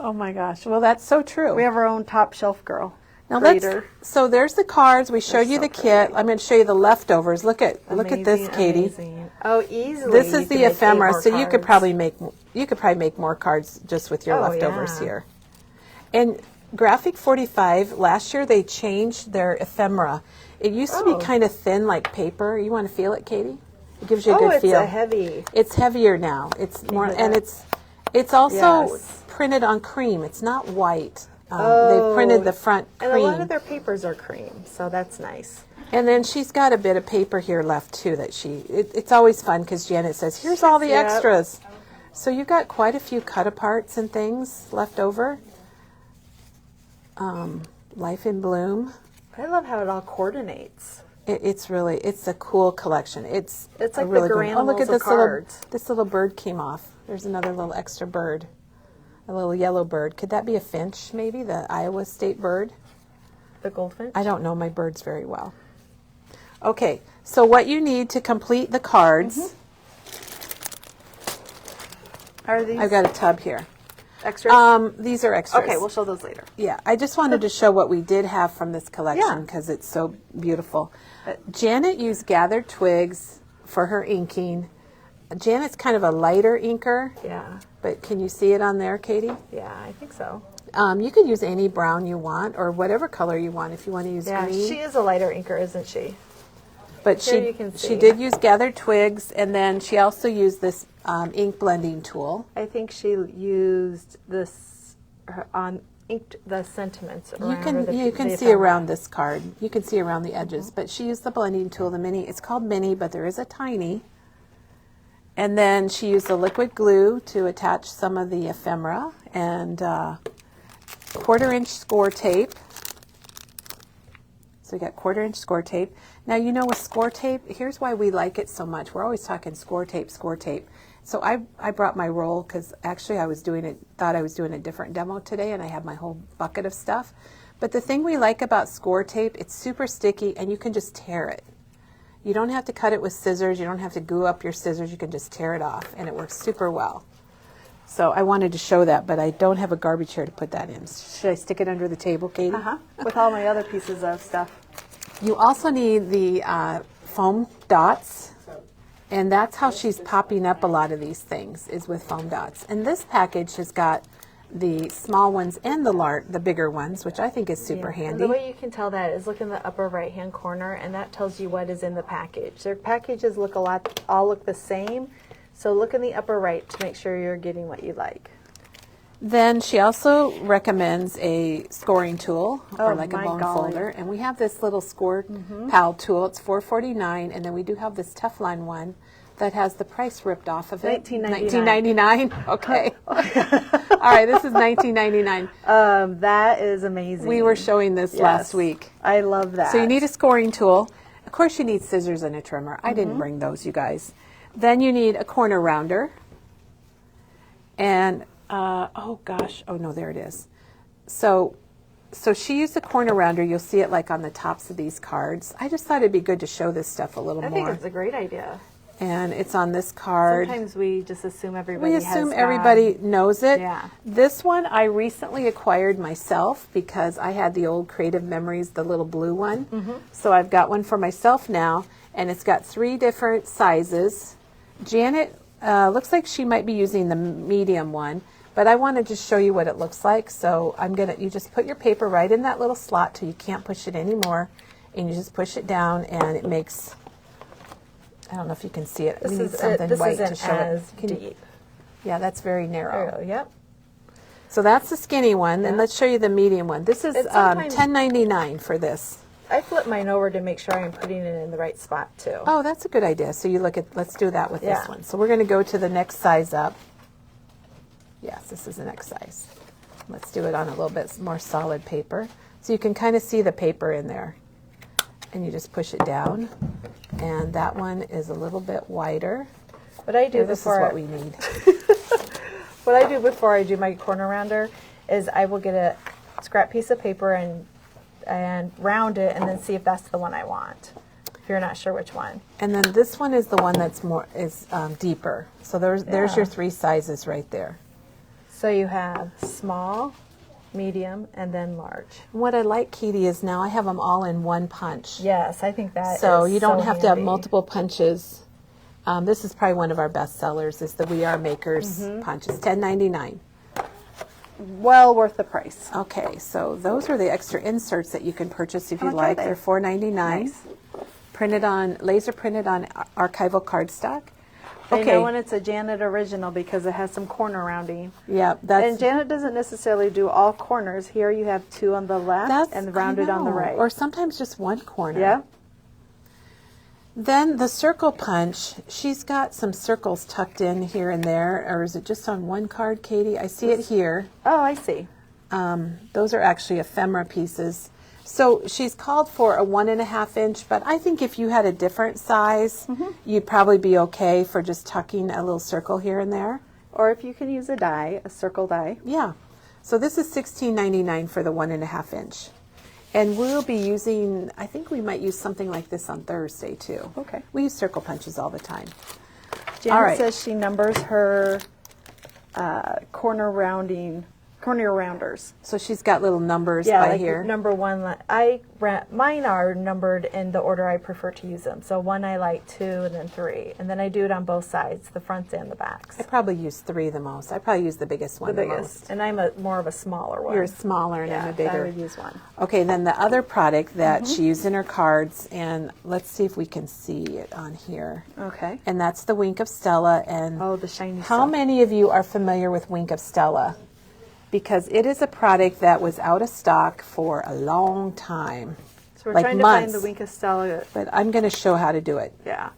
Oh my gosh. Well, that's so true. We have our own top shelf girl. Now creator. so there's the cards. We showed you so the kit. I'm going to show you the leftovers. Look at this, Amazing, Katie. amazing. Oh, easily. This you is can the make 8 ephemera, more so you could cards. probably make more cards just with your Oh, leftovers yeah. here. And Graphic 45, last year they changed their ephemera. It used to Oh. be kind of thin like paper. You want to feel it, Katie? It gives you a Oh, good it's feel. a heavy. It's heavier now. It's more, hear and that? it's also Yes. printed on cream. It's not white. They Oh. printed the front And cream. a lot of their papers are cream, so that's nice. And then she's got a bit of paper here left too that it's always fun because Janet says, here's all the Yep. extras. So you've got quite a few cut aparts and things left over. Life in Bloom. I love how it all coordinates. It's a cool collection. It's It's a like the really good Grand one. Oh, look at Animals of this little, cards. this little bird came off. There's another little extra bird. A little yellow bird. Could that be a finch maybe? The Iowa state bird? The goldfinch. I don't know my birds very well. Okay, so what you need to complete the cards, Are these I've got a tub here. extras? These are extras. Okay, we'll show those later. Yeah, I just wanted to show what we did have from this collection Yeah. because it's so beautiful. Janet used gathered twigs for her inking. Janet's kind of a lighter inker, Yeah, but can you see it on there, Katie? yeah, I think so. You could use any brown you want or whatever color you want if you want to use Yeah, green. she is a lighter inker, isn't she? But Here she you can she see. did use gathered twigs, and then she also used this ink blending tool. I think she used this inked the sentiments around. You can or the, you can the see ephemera. around this card. You can see around the edges, but she used the blending tool, the mini. It's called mini, but there is a tiny. And then she used the liquid glue to attach some of the ephemera and 1/4-inch score tape. So we got 1/4-inch score tape. Now, you know, with score tape, here's why we like it so much. We're always talking score tape, score tape. So I brought my roll because actually thought I was doing a different demo today, and I have my whole bucket of stuff. But the thing we like about score tape, it's super sticky, and you can just tear it. You don't have to cut it with scissors. You don't have to glue up your scissors. You can just tear it off, and it works super well. So I wanted to show that, but I don't have a garbage chair to put that in. Should I stick it under the table, Katie? With all my other pieces of stuff. You also need the foam dots, and that's how she's popping up a lot of these things, is with foam dots. And this package has got the small ones and the bigger ones, which I think is super handy. The way you can tell that is look in the upper right hand corner, and that tells you what is in the package. Their packages all look the same, so look in the upper right to make sure you're getting what you like. Then she also recommends a scoring tool, or like a bone golly. folder. And we have this little score pal tool. It's $4.49, and then we do have this Teflon one that has the price ripped off of it. $19.99. Okay. All right, this is $19.99. That is amazing. We were showing this last week. I love that. So you need a scoring tool. Of course, you need scissors and a trimmer. I didn't bring those, you guys. Then you need a corner rounder. And oh no, there it is. So she used a corner rounder. You'll see it like on the tops of these cards. I just thought it'd be good to show this stuff a little more. I think it's a great idea. And it's on this card. Sometimes we just assume everybody knows it. Yeah. This one I recently acquired myself because I had the old Creative Memories, the little blue one. So I've got one for myself now, and it's got 3 different sizes. Janet looks like she might be using the medium one, but I want to just show you what it looks like. So you just put your paper right in that little slot till you can't push it anymore, and you just push it down, and it makes, I don't know if you can see it. We need something white to show it. Deep. Yeah, that's very narrow. There you go. Yep. So that's the skinny one. Then let's show you the medium one. This is $10.99 for this. I flip mine over to make sure I'm putting it in the right spot too. Oh, that's a good idea. So you let's do that with this one. So we're going to go to the next size up. Yes, this is the next size. Let's do it on a little bit more solid paper. So you can kind of see the paper in there. And you just push it down. And that one is a little bit wider. What I do this is what we need. What I do before I do my corner rounder is I will get a scrap piece of paper and round it, and then see if that's the one I want, if you're not sure which one. And then this one is the one that's deeper. So there's your 3 sizes right there. So you have small, medium, and then large. And what I like, Katie, is now I have them all in one punch. Yes, I think that so is you don't so have to have handy. multiple punches. This is probably one of our best sellers, is the We Are Makers punch. It's $10.99. Well worth the price. Okay, so those are the extra inserts that you can purchase if you much are like. they? They're $4.99. Nice. Laser printed on archival cardstock. I know when it's a Janet original because it has some corner rounding. Yeah, And Janet doesn't necessarily do all corners. Here you have 2 on the left and rounded on the right. Or sometimes just one corner. Yeah. Then the circle punch, she's got some circles tucked in here and there, or is it just on one card, Katie? I see it here. Oh, I see. Those are actually ephemera pieces. So she's called for a 1.5 inch, but I think if you had a different size, you'd probably be okay for just tucking a little circle here and there. Or if you can use a die, a circle die. Yeah. So this is $16.99 for the 1.5 inch. And we'll be using, I think we might use something like this on Thursday too. Okay. We use circle punches all the time. Janet says she numbers her corner rounders. So she's got little numbers by like here. Number 1, mine are numbered in the order I prefer to use them. So 1 I like, 2, and then 3. And then I do it on both sides, the fronts and the backs. I probably use 3 the most. I probably use the biggest one the most. And I'm more of a smaller one. You're smaller and I'm a bigger. I would use 1. Okay, then the other product that she used in her cards, and let's see if we can see it on here. Okay. And that's the Wink of Stella. And the shiny how stuff. many of you are familiar with Wink of Stella? Because it is a product that was out of stock for a long time. So we're like trying months. to find the Wink of Stella. But I'm going to show how to do it. Yeah.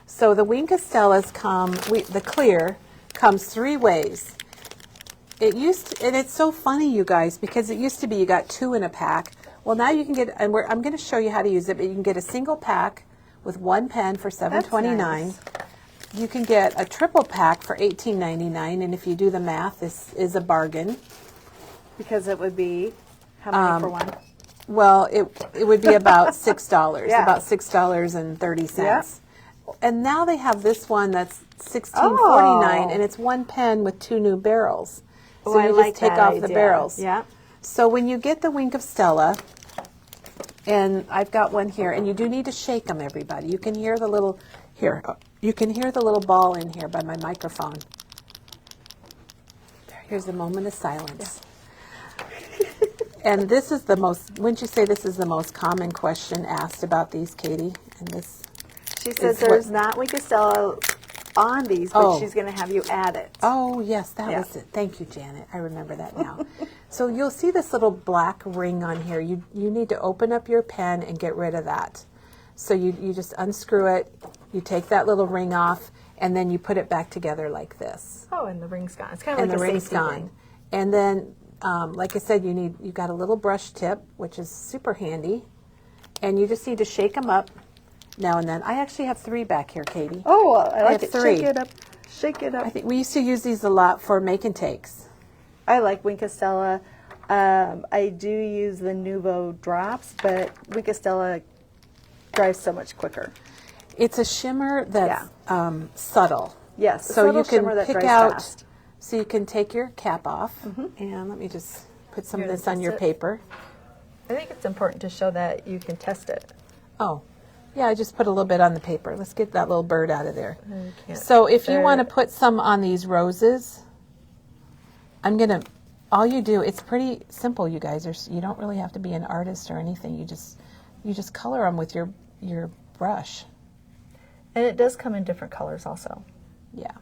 So the Wink of Stellas the clear comes 3 ways. It used to, and it's so funny, you guys, because it used to be you got 2 in a pack. Well, now you can get, and I'm going to show you how to use it, but you can get a single pack with 1 pen for $7.29. Nice. You can get a triple pack for $18.99, and if you do the math, this is a bargain. Because it would be, how many for 1? Well, it would be about $6, Yeah. about $6.30. Yeah. And now they have this one that's $16.49, and it's one pen with 2 new barrels. So I you like just take that off the idea. barrels. Yeah. So when you get the Wink of Stella, and I've got one here, and you do need to shake them, everybody. You can hear the little, you can hear the little ball in here by my microphone. Here's a moment of silence. And this is the most, wouldn't you say this is the most common question asked about these, Katie? And this, She says is there's what- not Wink of Stella on these, but she's going to have you add it. Oh, yes, that Yeah. was it. Thank you, Janet. I remember that now. So you'll see this little black ring on here. You need to open up your pen and get rid of that. So you just unscrew it, you take that little ring off, and then you put it back together like this. Oh, and the ring's gone. It's kind of And like the a ring's safety gone. thing. And then, like I said, you got a little brush tip, which is super handy. And you just need to shake them up now and then. I actually have 3 back here, Katie. Oh, I like have it. 3. Shake it up. Shake it up. I think we used to use these a lot for make and takes. I like Wink of Stella. I do use the Nuvo drops, but Wink of Stella dries so much quicker. It's a shimmer that's subtle. Yes, a So subtle you can shimmer that pick dries out. fast. So you can take your cap off, and let me just put some of Here, this on test your it. paper. I think it's important to show that you can test it. Oh, yeah, I just put a little bit on the paper. Let's get that little bird out of there. You can't- So if you there- want to put some on these roses, all you do, it's pretty simple, you guys. You don't really have to be an artist or anything. You just color them with your brush. And it does come in different colors also. Yeah.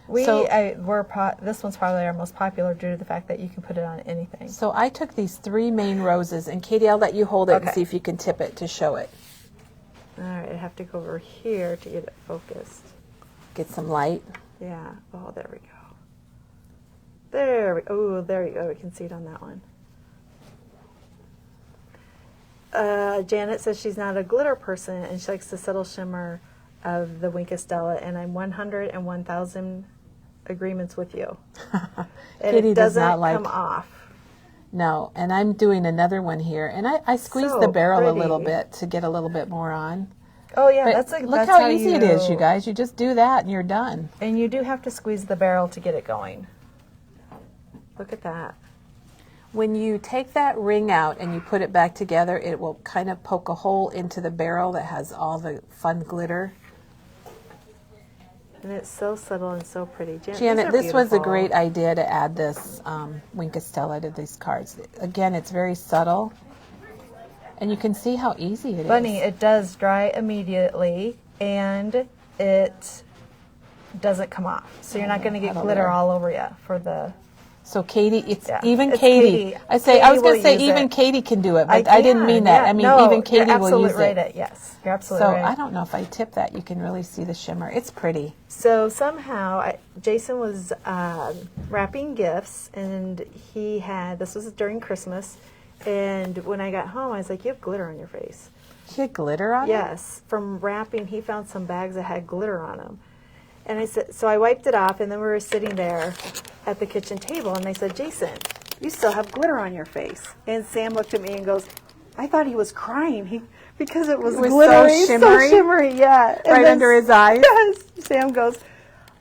This one's probably our most popular due to the fact that you can put it on anything. So I took these 3 main roses, and Katie, I'll let you hold it and Okay. see if you can tip it to show it. All right, I have to go over here to get it focused. Get some light. Yeah. Oh, there we go. There you go. We can see it on that one. Janet says she's not a glitter person and she likes the subtle shimmer of the Wink of Stella, and I'm 100 and 1,000 agreements with you. And Katie it does doesn't not like- come off. No, and I'm doing another one here, and I squeezed So the barrel a pretty. little bit to get a little bit more on. Oh yeah, But look how easy it is, you guys. You just do that and you're done. And you do have to squeeze the barrel to get it going. Look at that. When you take that ring out and you put it back together, it will kind of poke a hole into the barrel that has all the fun glitter. And it's so subtle and so pretty. Janet, these are this was a beautiful. great idea to add this Wink of Stella to these cards. Again, it's very subtle, and you can see how easy it is. Bunny, it does dry immediately, and it doesn't come off. So you're not going to get Huddle glitter there. all over you for the... So Katie, it's Yeah, even it's Katie. Katie. I Katie was going will to say use even it. Katie can do it, but I didn't mean that. Yeah, I mean no, even Katie you're will use absolutely it. right. Yes, you're absolutely So right. I don't know if I tip that, you can really see the shimmer. It's pretty. So somehow, Jason was wrapping gifts, and this was during Christmas, and when I got home, I was like, you have glitter on your face. She had glitter on it? Yes, from wrapping, he found some bags that had glitter on them. And I said, so I wiped it off, and then we were sitting there at the kitchen table, and I said, Jason, you still have glitter on your face. And Sam looked at me and goes, I thought he was crying because it was It was glittery, so shimmery? yeah. And Right then under his eyes? Yes. Sam goes,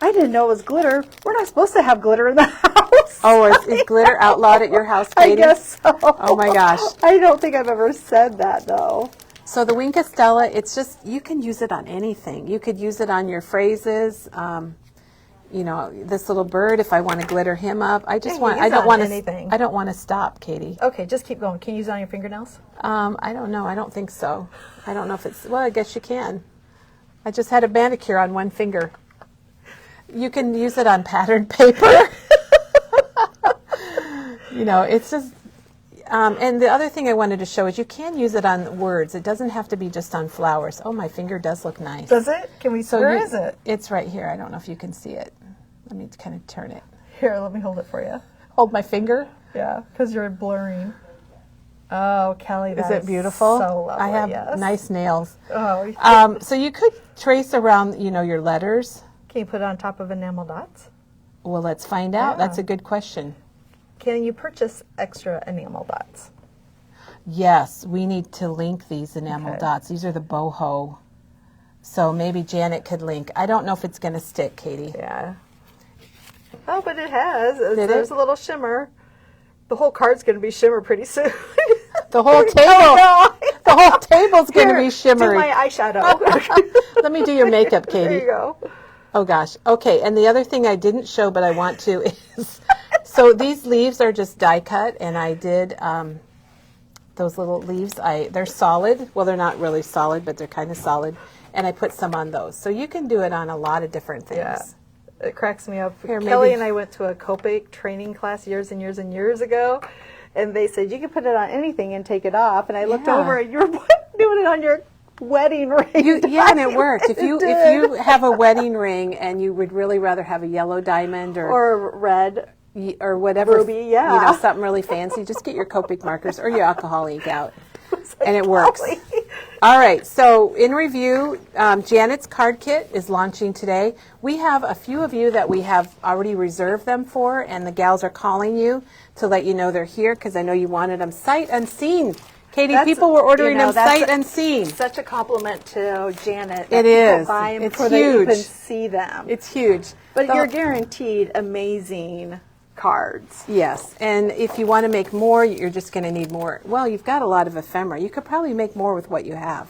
I didn't know it was glitter. We're not supposed to have glitter in the house. Oh, is glitter outlawed at your house, I Katie? guess so. Oh my gosh. I don't think I've ever said that, though. So the Wink of Stella, it's just, you can use it on anything. You could use it on your phrases. This little bird, if I want to glitter him up. I can don't use it on want anything. to. I don't want to stop, Katie. Okay, just keep going. Can you use it on your fingernails? I don't know. I don't think so. I don't know if it's. Well, I guess you can. I just had a manicure on one finger. You can use it on patterned paper. It's just. And the other thing I wanted to show is you can use it on words. It doesn't have to be just on flowers. Oh, my finger does look nice. Does it? Can we? Where is it? It's right here. I don't know if you can see it. Let me kind of turn it. Here, let me hold it for you. Hold my finger. Yeah, because you're blurring. Oh, Kelly, that Is it beautiful? So lovely. I have yes. nice nails. Oh, So you could trace around, your letters. can you put it on top of enamel dots? Well, let's find out. Yeah. That's a good question. Can you purchase extra enamel dots? Yes, we need to link these enamel Okay. dots. These are the boho So maybe Janet could link. I don't know if it's going to stick, Katie. Yeah. Oh, but it has. Did There's it? a little shimmer. The whole card's going to be shimmer pretty soon. The whole table. Oh, no. The whole table's going to Here, be shimmery. Do my eyeshadow. Let me do your makeup, Katie. There you go. Oh gosh. Okay, and the other thing I didn't show but I want to is, so these leaves are just die cut, and I did those little leaves. They're solid. Well, they're not really solid, but they're kind of solid. And I put some on those. So you can do it on a lot of different things. Yeah. It cracks me up. Here, Kelly maybe- and I went to a Copic training class years and years and years ago, and they said you can put it on anything and take it off. And I looked Yeah. over and you were doing it on your wedding ring. Yeah, and it worked. If you did. have a wedding ring and you would really rather have a yellow diamond or red. or whatever, Ruby, yeah. you know, something really fancy, just get your Copic markers or your alcohol ink out, and it works. Kelly. All right, so in review, Janet's card kit is launching today. We have a few of you that we have already reserved them for, and the gals are calling you to let you know they're here because I know you wanted them sight unseen. Katie, That's- people were ordering them that's sight unseen. Such a compliment to Janet. It that is. people buy them It's before they even huge. see them. It's huge. But The- you're guaranteed amazing cards. Yes, and if you want to make more, you're just going to need more. Well, you've got a lot of ephemera. You could probably make more with what you have.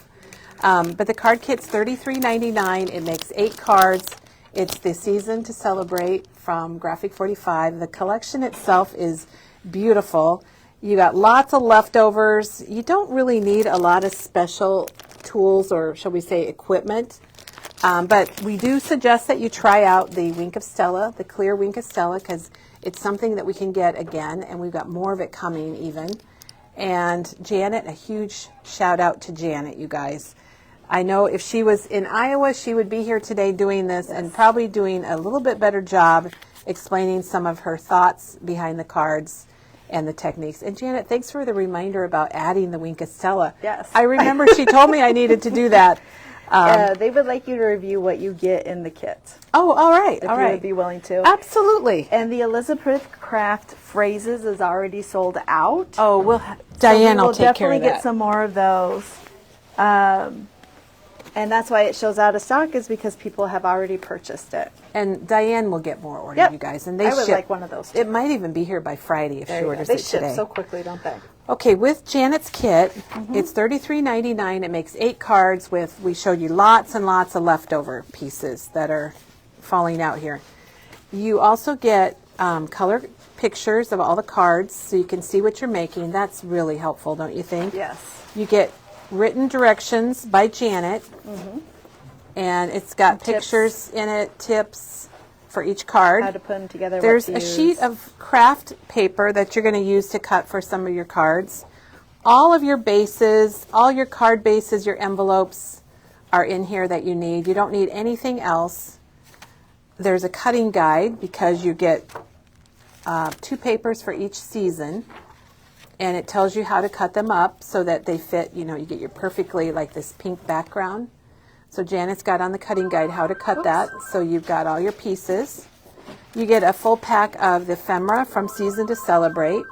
But the card kit's $33.99. It makes 8 cards. It's the season to celebrate from Graphic 45. The collection itself is beautiful. You got lots of leftovers. You don't really need a lot of special tools or, shall we say, equipment. But we do suggest that you try out the Wink of Stella, the clear Wink of Stella, because it's something that we can get again, and we've got more of it coming even. And Janet, a huge shout out to Janet, you guys. I know if she was in Iowa, she would be here today doing this and probably doing a little bit better job explaining some of her thoughts behind the cards and the techniques. And Janet, thanks for the reminder about adding the Wink of Stella. Yes. I remember she told me I needed to do that. They would like you to review what you get in the kit. Oh, all right, If all you right. would be willing to. Absolutely. And the Elizabeth Craft phrases is already sold out. Oh, Diane will We'll take care definitely of get that. some more of those. And that's why it shows out of stock, is because people have already purchased it. And Diane will get more ordered, Yep. you guys. And they I would ship. like one of those, too. It might even be here by Friday if There she you go. orders They it ship today. so quickly, don't they? Okay, with Janet's kit, it's $33.99. It makes 8 cards with, we showed you lots and lots of leftover pieces that are falling out here. You also get color pictures of all the cards so you can see what you're making. That's really helpful, don't you think? Yes. You get written directions by Janet, and it's got Tips. pictures in it, tips for each card. How to put them together. There's what a to sheet use. of craft paper that you're going to use to cut for some of your cards. All of your bases, all your card bases, your envelopes are in here that you need. You don't need anything else. There's a cutting guide because you get 2 papers for each season, and it tells you how to cut them up so that they fit, you know, you get your perfectly like this pink background. So Janet's got on the cutting guide how to cut that, so you've got all your pieces. You get a full pack of the ephemera from Season to Celebrate,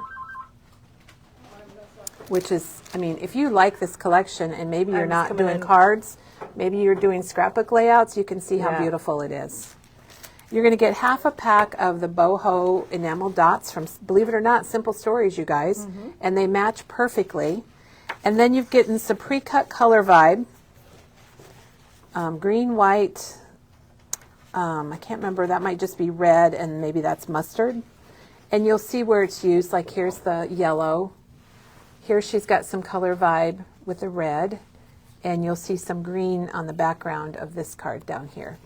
which is, I mean, if you like this collection and maybe you're I'm not coming doing in. cards, maybe you're doing scrapbook layouts, you can see how Yeah. beautiful it is. You're going to get half a pack of the boho enamel dots from, believe it or not, Simple Stories, you guys, and they match perfectly. And then you've gotten some pre-cut color vibe. Green, white, I can't remember, that might just be red and maybe that's mustard. And you'll see where it's used, like here's the yellow. Here she's got some color vibe with the red, and you'll see some green on the background of this card down here.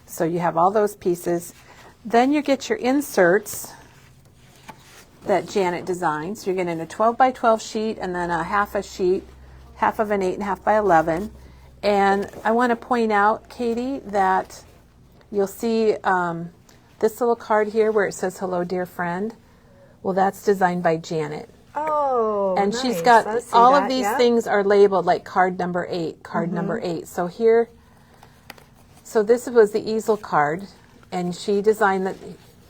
So you have all those pieces. Then you get your inserts that Janet designed. So you're getting a 12 by 12 sheet and then a half a sheet, half of an 8.5 by 11. And I want to point out, Katie, that you'll see this little card here where it says, "Hello, dear friend." Well, that's designed by Janet. Oh, And nice. she's got, I see all that, of these yeah. things are labeled like card number 8, card number 8. So here, so this was the easel card, and she designed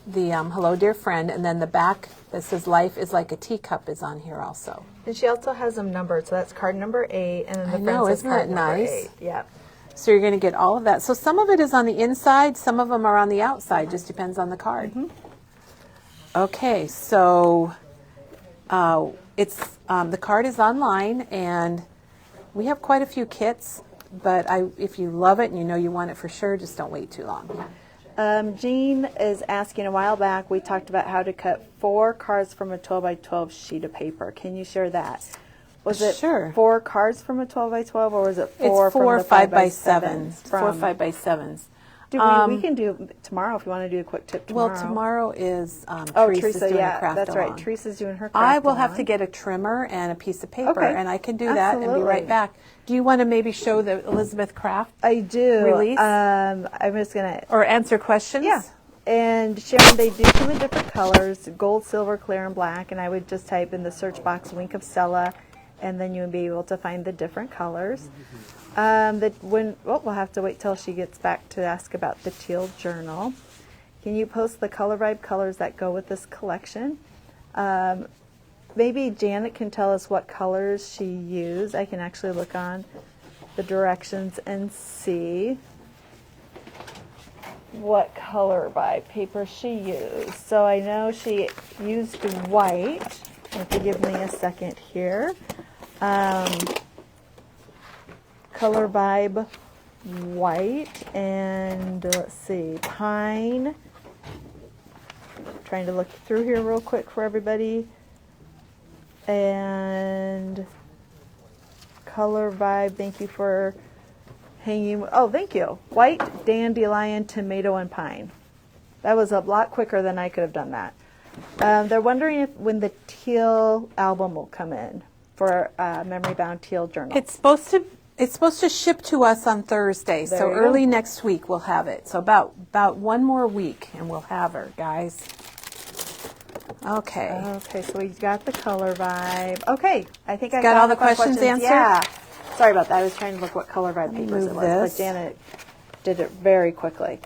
the "Hello, dear friend," and then the back that says "Life is like a teacup" is on here also. And she also has them numbered, so that's card number 8, and then the I friend know, says isn't card that number nice? 8. Yep. So you're going to get all of that. So some of it is on the inside, some of them are on the outside, just depends on the card. Okay, so the card is online, and we have quite a few kits, but if you love it and you know you want it for sure, just don't wait too long. Jean is asking, a while back we talked about how to cut 4 cards from a 12 by 12 sheet of paper. Can you share that? Was it Sure. 4 cards from a 12 by 12, or was it 4 It's from 4 the 5 by 7s? from 4 5 by 7s. we can do tomorrow if you want to do a quick tip tomorrow. Well, tomorrow is Teresa, doing a craft that's right. along. Teresa's doing her craft I will have along. to get a trimmer and a piece of paper, Okay. and I can do that and be Absolutely. right back. Do you want to maybe show the Elizabeth craft I do. release? I'm just going to... Or answer questions? Yeah. And Sharon, they do come in different colors, gold, silver, clear, and black. And I would just type in the search box Wink of Stella, and then you would be able to find the different colors. We'll have to wait till she gets back to ask about the teal journal. Can you post the color vibe colors that go with this collection? Maybe Janet can tell us what colors she used. I can actually look on the directions and see what color vibe paper she used. So I know she used white. If you give me a second here. Color vibe white, and let's see, pine. Trying to look through here real quick for everybody. And color vibe, thank you for hanging. Oh, thank you. White, dandelion, tomato, and pine. That was a lot quicker than I could have done that. They're wondering when the teal album will come in for Memory Bound Teal Journal. It's supposed to ship to us on Thursday, so There you early go. next week we'll have it. So about 1 more week and we'll have her, guys. Okay. Okay, so we got the color vibe. Okay, I think I Got all the my questions answered? Yeah. Sorry about that. I was trying to look what color vibe papers it Move was, this. but Janet did it very quickly.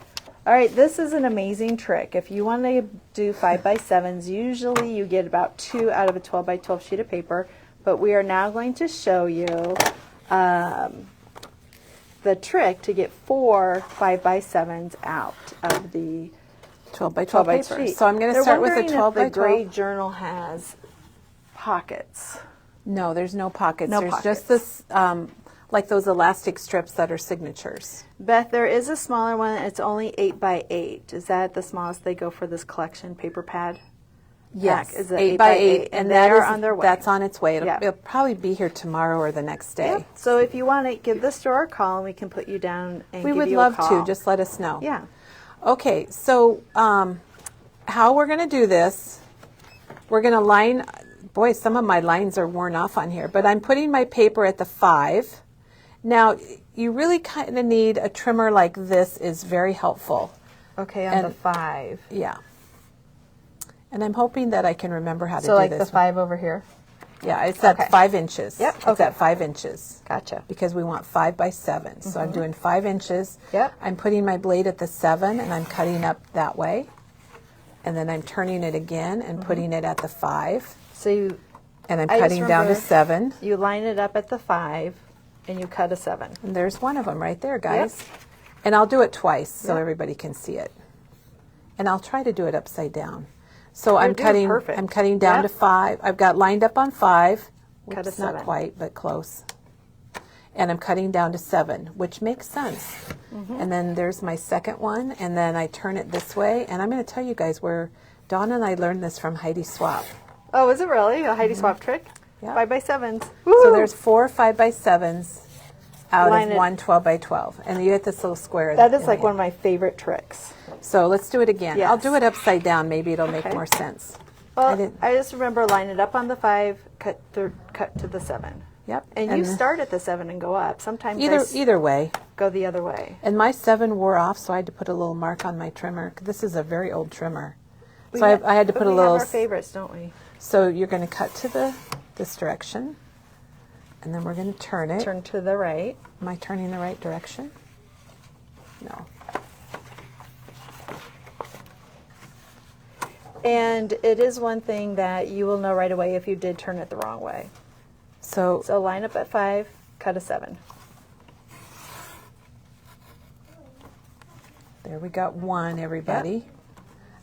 All right, this is an amazing trick. If you want to do 5 by 7s, usually you get about 2 out of a 12 by 12 sheet of paper, but we are now going to show you the trick to get 4 5 by 7s out of the 12 by 12 12 by paper. sheet. So I'm going to They're start with a wondering 12 if by the gray 12. journal has pockets. No, there's no pockets. No There's pockets. just this, like those elastic strips that are signatures. Beth, there is a smaller one. It's only 8 by 8. Is that the smallest they go for this collection paper pad? Yes, Is it 8 by 8, and that they're is on their way. That's on its way. Yeah. It'll probably be here tomorrow or the next day. Yep. So if you want to give the store a call, and we can put you down and We give would you love a call. to. Just let us know. Yeah. Okay, so how we're going to do this, we're going to line, boy, some of my lines are worn off on here, but I'm putting my paper at the 5. Now, you really kind of need a trimmer like this is very helpful. Okay, on the And- 5. Yeah. And I'm hoping that I can remember how to So do like this. the 5 over here. Yeah, it's at Okay. 5 inches. Yep, It's okay. at 5 inches. Gotcha. Because we want 5 by 7. So I'm doing 5 inches. Yep. I'm putting my blade at the 7 and I'm cutting up that way. And then I'm turning it again and putting it at the 5. So you And I'm I just cutting down to remember- 7. you line it up at the 5, and you cut a 7. And there's one of them right there, guys. And I'll do it twice so Yep. everybody can see it. And I'll try to do it upside down. So I'm doing cutting perfect. I'm cutting down Yep. to 5. I've got lined up on 5. Cut a Whoops, not 7. quite, but close. And I'm cutting down to 7, which makes sense. And then there's my second one, and then I turn it this way. And I'm going to tell you guys where Dawn and I learned this from Heidi Swap. Oh, is it really a Heidi Swap trick? Yep. 5 by 7s. So Woo! there's 4 5 by 7s out Line of it. one 12 by 12. And you get this little square. That is in like the one end. of my favorite tricks. So let's do it again. I'll Yes. do it upside down. Maybe it'll make Okay. more sense. Well, I just remember line it up on the 5, cut to the 7. Yep. And you start at the 7 and go up. Sometimes either way. go the other way. And my 7 wore off, so I had to put a little mark on my trimmer. This is a very old trimmer. So I had to but put a we little. have our favorites, don't we? So you're going to cut to this direction, and then we're going to turn it. Turn to the right. Am I turning the right direction? No. And it is one thing that you will know right away if you did turn it the wrong way. So So line up at 5, cut a 7. There we got one, everybody.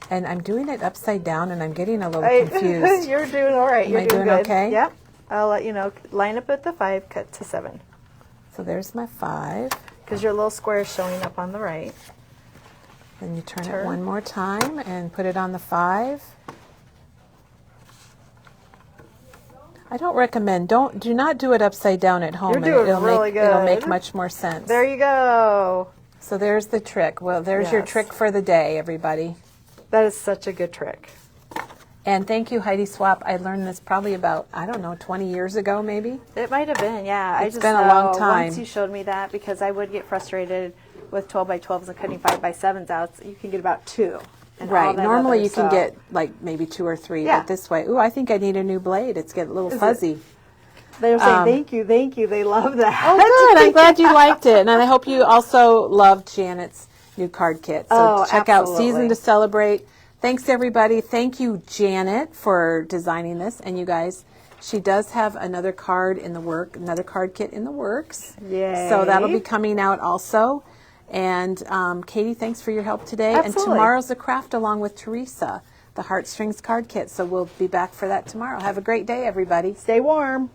And I'm doing it upside down, and I'm getting a little confused. You're doing all right. Am You're I doing good. okay? Yep. I'll let you know. Line up at the 5, cut to 7. So there's my 5. Because your little square is showing up on the right. Then you turn it one more time and put it on the 5. I don't recommend. Do not do it upside down at home. You're doing really good. It'll make much more sense. There you go. So there's the trick. Well, there's your trick for the day, everybody. That is such a good trick. And thank you, Heidi Swap. I learned this probably about, I don't know, 20 years ago, maybe. It might have been, yeah. It's been a long time. Once you showed me that, because I would get frustrated with 12 by 12s and cutting 5 by 7s out. You can get about 2. And right. Normally you can get like maybe 2 or 3, but this way. Ooh, I think I need a new blade. It's getting a little fuzzy. They're saying thank you, thank you. They love that. Oh, good. I'm glad you liked it. And I hope you also loved Janet's new card kit. So check out Season to Celebrate. Thanks, everybody. Thank you, Janet, for designing this. And you guys, she does have another card in the another card kit in the works. Yay. So that'll be coming out also. And Katie, thanks for your help today. Absolutely. And tomorrow's a craft along with Teresa, the Heartstrings card kit. So we'll be back for that tomorrow. Have a great day, everybody. Stay warm.